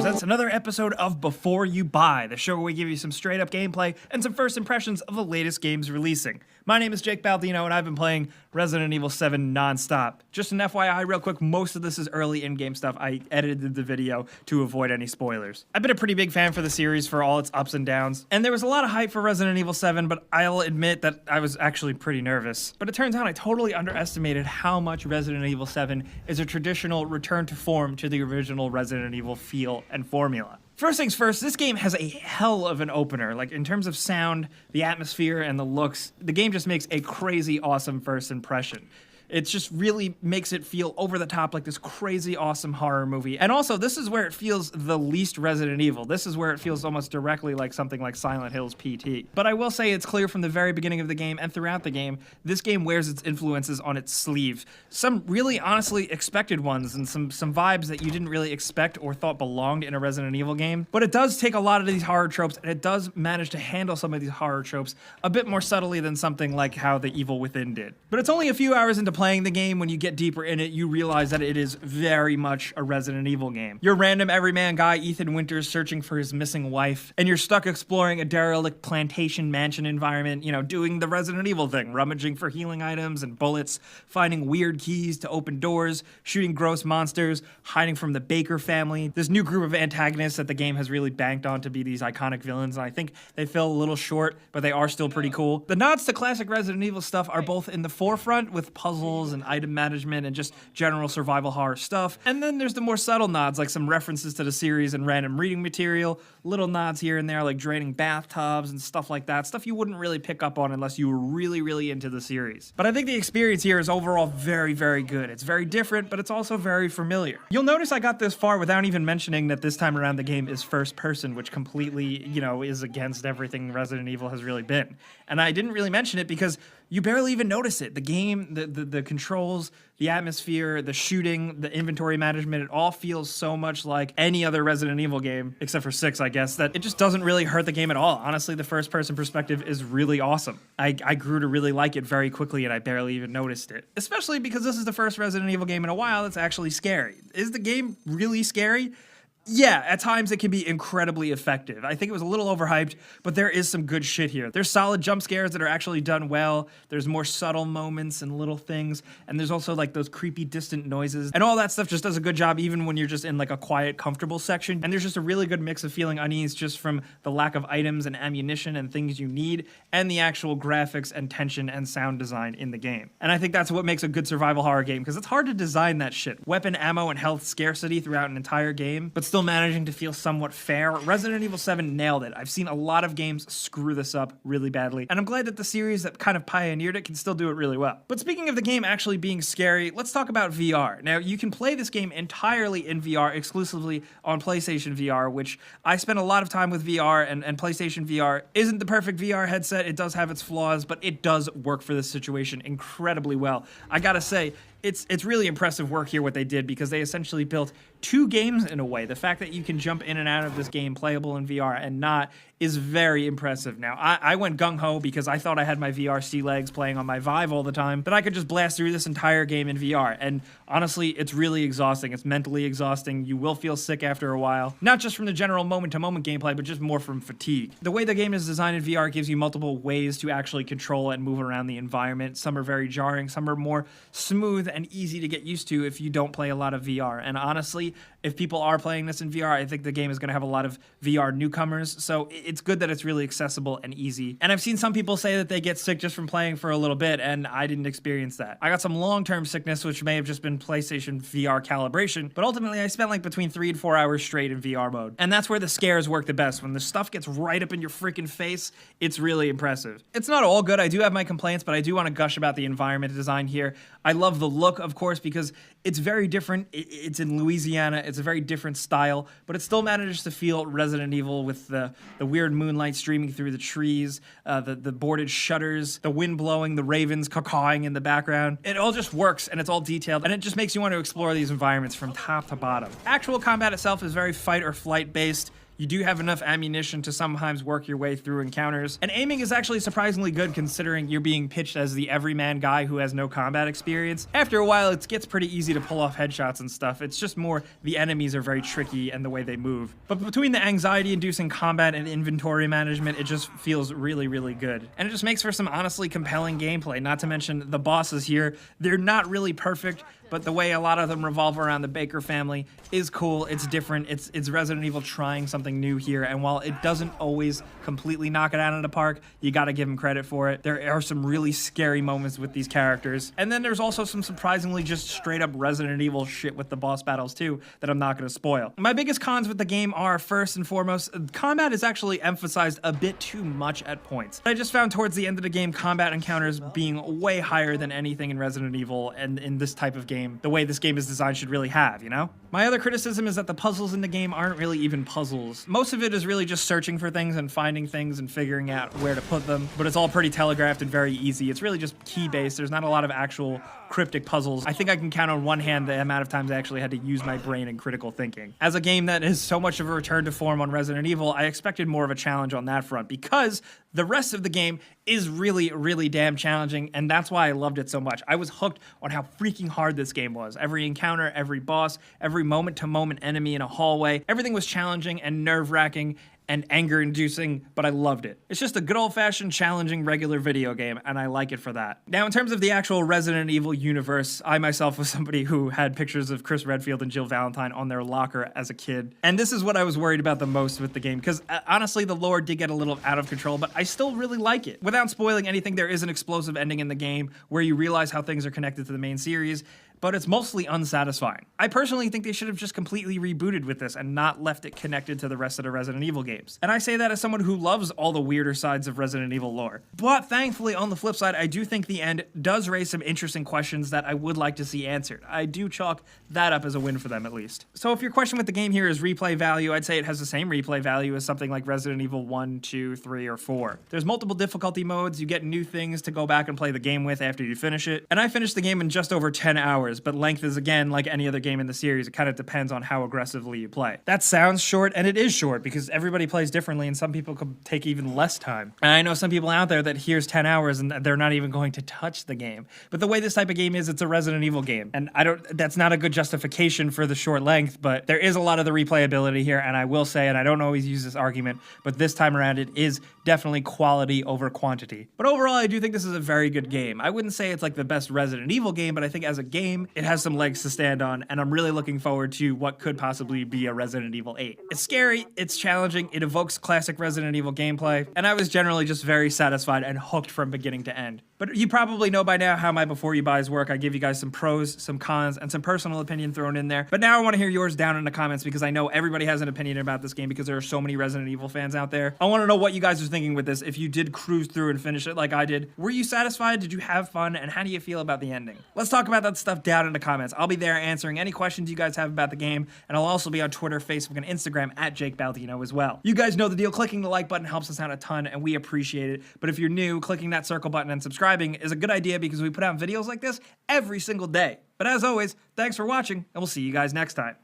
presents another episode of Before You Buy, the show where we give you some straight up gameplay and some first impressions of the latest games releasing. My name is Jake Baldino and I've been playing Resident Evil 7 non-stop. Just an FYI real quick, most of this is early in-game stuff. I edited the video to avoid any spoilers. I've been a pretty big fan for the series for all its ups and downs, and there was a lot of hype for Resident Evil 7, but I'll admit that I was actually pretty nervous. But it turns out I totally underestimated how much Resident Evil 7 is a traditional return to form to the original Resident Evil feel and formula. First things first, this game has a hell of an opener. Like, in terms of sound, the atmosphere, and the looks, the game just makes a crazy awesome first impression. It just really makes it feel over the top like this crazy awesome horror movie. And also, this is where it feels the least Resident Evil. This is where it feels almost directly like something like Silent Hill's PT. But I will say it's clear from the very beginning of the game and throughout the game, this game wears its influences on its sleeve. Some really honestly expected ones and some vibes that you didn't really expect or thought belonged in a Resident Evil game. But it does take a lot of these horror tropes, and it does manage to handle some of these horror tropes a bit more subtly than something like how The Evil Within did. But it's only a few hours into playing the game, when you get deeper in it, you realize that it is very much a Resident Evil game. You're random everyman guy Ethan Winters searching for his missing wife, and you're stuck exploring a derelict plantation mansion environment, you know, doing the Resident Evil thing, rummaging for healing items and bullets, finding weird keys to open doors, shooting gross monsters, hiding from the Baker family. This new group of antagonists that the game has really banked on to be these iconic villains, and I think they fell a little short, but they are still pretty cool. The nods to classic Resident Evil stuff are both in the forefront with puzzles and item management and just general survival horror stuff. And then there's the more subtle nods, like some references to the series and random reading material, little nods here and there like draining bathtubs and stuff like that, stuff you wouldn't really pick up on unless you were really into the series. But I think the experience here is overall very good. It's very different, but it's also very familiar. You'll notice I got this far without even mentioning that this time around the game is first person, which completely, you know, is against everything Resident Evil has really been. And I didn't really mention it because you barely even notice it. The game, the controls, the atmosphere, the shooting, the inventory management, it all feels so much like any other Resident Evil game, except for 6, I guess, that it just doesn't really hurt the game at all. Honestly, the first-person perspective is really awesome. I grew to really like it very quickly, and I barely even noticed it. Especially because this is the first Resident Evil game in a while that's actually scary. Is the game really scary? Yeah, at times it can be incredibly effective. I think it was a little overhyped, but there is some good shit here. There's solid jump scares that are actually done well. There's more subtle moments and little things, and there's also like those creepy distant noises, and all that stuff just does a good job even when you're just in like a quiet, comfortable section. And there's just a really good mix of feeling unease just from the lack of items and ammunition and things you need, and the actual graphics and tension and sound design in the game. And I think that's what makes a good survival horror game, because it's hard to design that shit. Weapon, ammo, and health scarcity throughout an entire game, but still managing to feel somewhat fair. Resident Evil 7 nailed it. I've seen a lot of games screw this up really badly, and I'm glad that the series that kind of pioneered it can still do it really well. But speaking of the game actually being scary, let's talk about VR. Now, you can play this game entirely in VR, exclusively on PlayStation VR, which I spent a lot of time with VR, and PlayStation VR isn't the perfect VR headset. It does have its flaws, but it does work for this situation incredibly well. I gotta say, it's really impressive work here what they did, because they essentially built 2 games in a way. The fact that you can jump in and out of this game playable in VR and not is very impressive. Now, I went gung-ho because I thought I had my VR sea legs playing on my Vive all the time, but I could just blast through this entire game in VR, and honestly, it's really exhausting. It's mentally exhausting. You will feel sick after a while, not just from the general moment-to-moment gameplay, but just more from fatigue. The way the game is designed in VR gives you multiple ways to actually control and move around the environment. Some are very jarring, some are more smooth and easy to get used to if you don't play a lot of VR. And honestly, if people are playing this in VR, I think the game is going to have a lot of VR newcomers, so it's good that it's really accessible and easy. And I've seen some people say that they get sick just from playing for a little bit, and I didn't experience that. I got some long-term sickness, which may have just been PlayStation VR calibration, but ultimately I spent like between 3 and 4 hours straight in VR mode. And that's where the scares work the best. When the stuff gets right up in your freaking face, it's really impressive. It's not all good. I do have my complaints, but I do want to gush about the environment design here. I love the look, of course, because it's very different. It's in Louisiana. It's a very different style, but it still manages to feel Resident Evil with the weird moonlight streaming through the trees, the boarded shutters, the wind blowing, the ravens caw-cawing in the background. It all just works, and it's all detailed, and it just makes you want to explore these environments from top to bottom. Actual combat itself is very fight or flight based. You do have enough ammunition to sometimes work your way through encounters, and aiming is actually surprisingly good considering you're being pitched as the everyman guy who has no combat experience. After a while, it gets pretty easy to pull off headshots and stuff. It's just more the enemies are very tricky and the way they move. But between the anxiety-inducing combat and inventory management, it just feels really, really good. And it just makes for some honestly compelling gameplay, not to mention the bosses here. They're not really perfect, but the way a lot of them revolve around the Baker family is cool. It's different. It's Resident Evil trying something new here, and while it doesn't always completely knock it out of the park, you gotta give them credit for it. There are some really scary moments with these characters, and then there's also some surprisingly just straight up Resident Evil shit with the boss battles too that I'm not gonna spoil. My biggest cons with the game are, first and foremost, combat is actually emphasized a bit too much at points. I just found towards the end of the game combat encounters being way higher than anything in Resident Evil and in this type of game, the way this game is designed should really have, you know? My other criticism is that the puzzles in the game aren't really even puzzles. Most of it is really just searching for things and finding things and figuring out where to put them, but it's all pretty telegraphed and very easy. It's really just key-based. There's not a lot of actual cryptic puzzles. I think I can count on one hand the amount of times I actually had to use my brain and critical thinking. As a game that is so much of a return to form on Resident Evil, I expected more of a challenge on that front because the rest of the game is really, really damn challenging, and that's why I loved it so much. I was hooked on how freaking hard this game was. Every encounter, every boss, every moment-to-moment enemy in a hallway, everything was challenging and nerve-wracking and anger-inducing, but I loved it. It's just a good old-fashioned, challenging, regular video game, and I like it for that. Now, in terms of the actual Resident Evil universe, I myself was somebody who had pictures of Chris Redfield and Jill Valentine on their locker as a kid, and this is what I was worried about the most with the game, because honestly, the lore did get a little out of control, but I still really like it. Without spoiling anything, there is an explosive ending in the game where you realize how things are connected to the main series, but it's mostly unsatisfying. I personally think they should have just completely rebooted with this and not left it connected to the rest of the Resident Evil games. And I say that as someone who loves all the weirder sides of Resident Evil lore. But thankfully, on the flip side, I do think the end does raise some interesting questions that I would like to see answered. I do chalk that up as a win for them, at least. So if your question with the game here is replay value, I'd say it has the same replay value as something like Resident Evil 1, 2, 3, or 4. There's multiple difficulty modes, you get new things to go back and play the game with after you finish it, and I finished the game in just over 10 hours, but length is, again, like any other game in the series, it kind of depends on how aggressively you play. That sounds short, and it is short, because everybody plays differently, and some people could take even less time. And I know some people out there that here's 10 hours, and they're not even going to touch the game. But the way this type of game is, it's a Resident Evil game, and that's not a good justification for the short length, but there is a lot of the replayability here, and I will say, and I don't always use this argument, but this time around it is definitely quality over quantity. But overall, I do think this is a very good game. I wouldn't say it's like the best Resident Evil game, but I think as a game, it has some legs to stand on, and I'm really looking forward to what could possibly be a Resident Evil 8. It's scary, it's challenging, it evokes classic Resident Evil gameplay, and I was generally just very satisfied and hooked from beginning to end. But you probably know by now how my before you buys work. I give you guys some pros, some cons, and some personal opinion thrown in there. But now I want to hear yours down in the comments because I know everybody has an opinion about this game because there are so many Resident Evil fans out there. I want to know what you guys are thinking with this. If you did cruise through and finish it like I did, were you satisfied? Did you have fun? And how do you feel about the ending? Let's talk about that stuff down in the comments. I'll be there answering any questions you guys have about the game, and I'll also be on Twitter, Facebook, and Instagram at Jake Baldino as well. You guys know the deal. Clicking the like button helps us out a ton, and we appreciate it. But if you're new, clicking that circle button and subscribing is a good idea because we put out videos like this every single day. But as always, thanks for watching, and we'll see you guys next time.